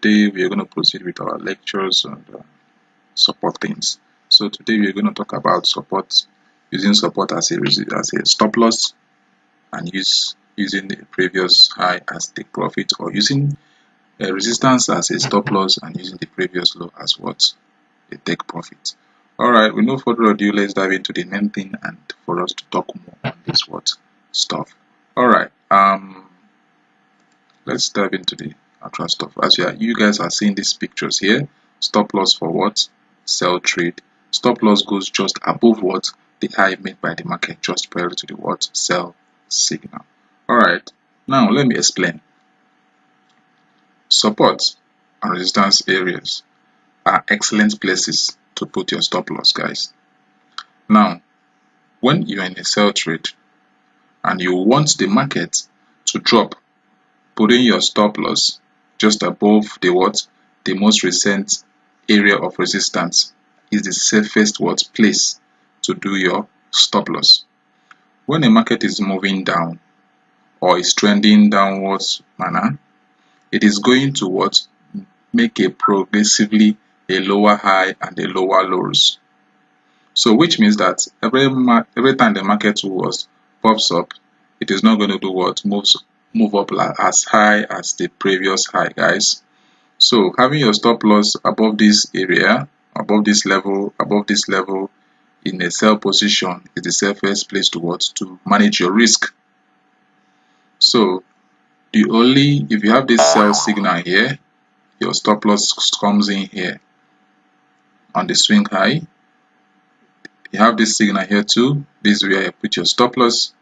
today we are going to proceed with our lectures on support things. So today we are going to talk about support, using support as a stop loss, and using the previous high as take profit, or using resistance as a stop loss and using the previous low as what a take profit. Alright, with no further ado, let's dive into the main thing and for us to talk more on this stuff. Alright, let's dive into the actual stuff. As you guys are seeing these pictures here, stop loss for what? Sell trade. Stop loss goes just above what? The high made by the market just prior to the what? Sell signal. Alright, now let me explain. Support and resistance areas are excellent places to put your stop loss, guys. Now, when you're in a sell trade and you want the market to drop, putting your stop loss just above the most recent area of resistance is the safest place to do your stop loss. When the market is moving down or is trending downwards manner, it is going to make a progressively a lower high and a lower lows. So which means that every time the market pops up, it is not going to do move up as high as the previous high, guys. So having your stop loss above this area, above this level in a sell position is the safest place to manage your risk. So if you have this sell signal here, your stop loss comes in here on the swing high. You have this signal here too. This is where you put your stop loss.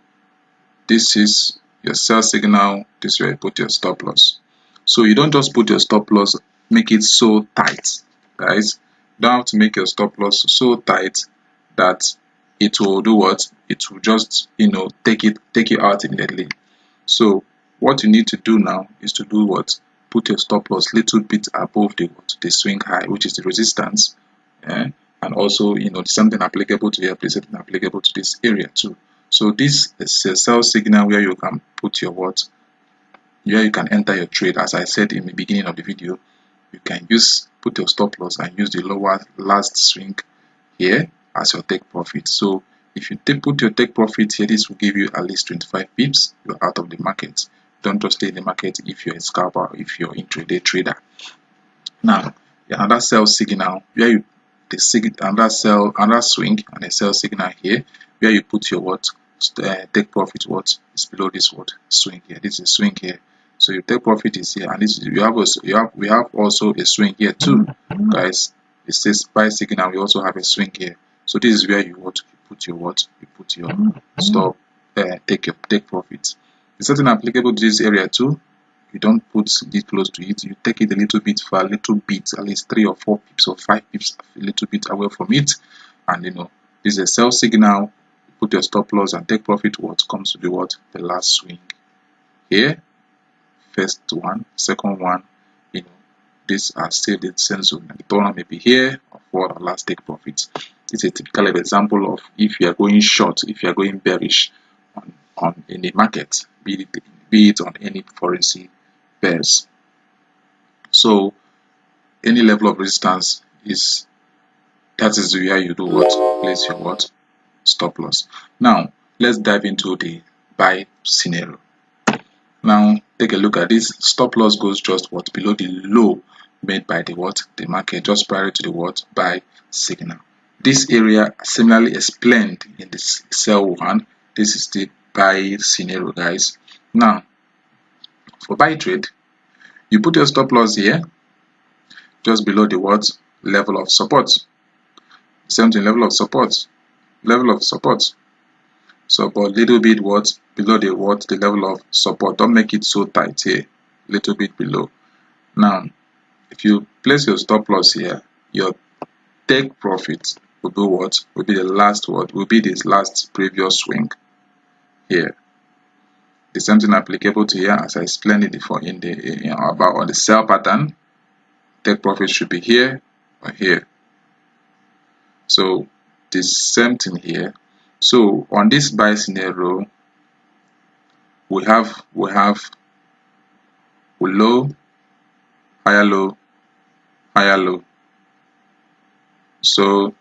This is your sell signal. This is where you put your stop loss. So you don't just put your stop loss, make it so tight, guys. You don't have to make your stop loss so tight that it will do what? It will just take you out immediately. So what you need to do now is to do what? Put your stop loss little bit above the swing high, which is the resistance, and also something applicable to here, please something applicable to this area too. So this is a sell signal where you can put your where you can enter your trade. As I said in the beginning of the video, you can put your stop loss and use the lower last swing here as your take profit. So if you put your take profit here, this will give you at least 25 pips. You're out of the market. Don't just stay in the market if you're a scalper, if you're intraday trader. Now, another sell signal where another swing and a sell signal here where you put your take profit is below this swing here. This is a swing here. So your take profit is here, and we have also a swing here too, guys. It says buy signal. We also have a swing here. So this is where you put your stop take profit. It's something applicable to this area too. You don't put it close to it. You take it a little bit far, at least 3 or 4 pips or 5 pips, a little bit away from it. And this is a sell signal. You put your stop loss and take profit. What comes to the last swing here. First one, second one. These are still the same zone. The third one may be here for the last take profits. It's a typical example of if you are going short, if you are going bearish in the market, be it on any currency pairs. So any level of resistance is where you do place your stop loss. Now let's dive into the buy scenario. Now take a look at this. Stop loss goes just below the low made by the market just prior to the buy signal. This area similarly explained in this sell one. This is the buy scenario, guys. Now for buy trade, you put your stop loss here just below the level of support. Same thing, level of support. So but little bit below the level of support. Don't make it so tight here, little bit below. Now if you place your stop loss here, your take profit will be will be the last will be this last previous swing here. The same thing applicable to here, as I explained it before about on the sell pattern. Take profit should be here or here. So the same thing here. So on this buy scenario, we have low, higher low, higher low. So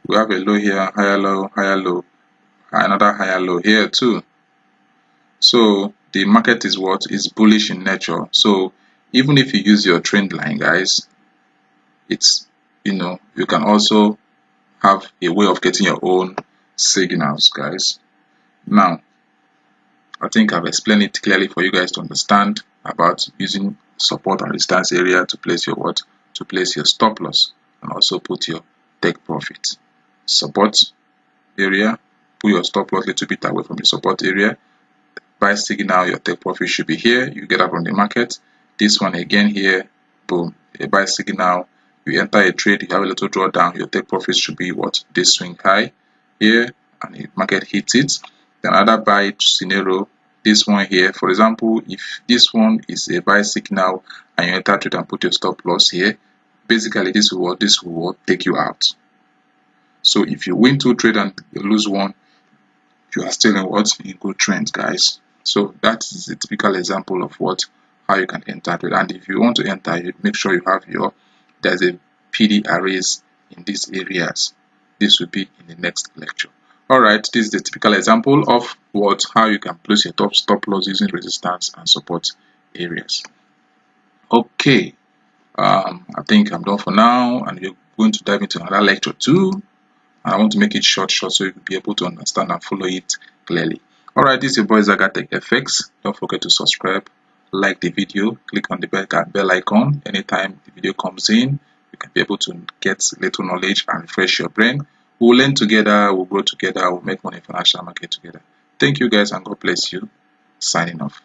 we have a low here, higher low, another higher low here too. So the market is what is bullish in nature. So even if you use your trend line, guys, it's, you can also have a way of getting your own signals, guys. Now I think I've explained it clearly for you guys to understand about using support and resistance area to place your stop loss and also put your take profit. Support area, put your stop loss a little bit away from the support area. Buy signal, your take profit should be here. You get up on the market. This one again here, boom, a buy signal. You enter a trade, you have a little drawdown. Your take profit should be what? This swing high here, and the market hits it. Then another buy scenario, this one here. For example, if this one is a buy signal and you enter trade and put your stop loss here, basically this will take you out. So if you win 2 trades and you lose 1, you are still in good trends, guys. So that is a typical example of how you can enter trade. And if you want to enter, you make sure you have there's a PD arrays in these areas. This will be in the next lecture. Alright, this is the typical example of how you can place your top stop loss using resistance and support areas. Okay, I think I'm done for now, and we're going to dive into another lecture too. I want to make it short so you can be able to understand and follow it clearly. Alright, this is your boy ZagaTech FX. Don't forget to subscribe, like the video, click on the bell icon. Anytime the video comes in, you can be able to get little knowledge and refresh your brain. We'll learn together, we'll grow together, we'll make money in financial market together. Thank you guys, and God bless you. Signing off.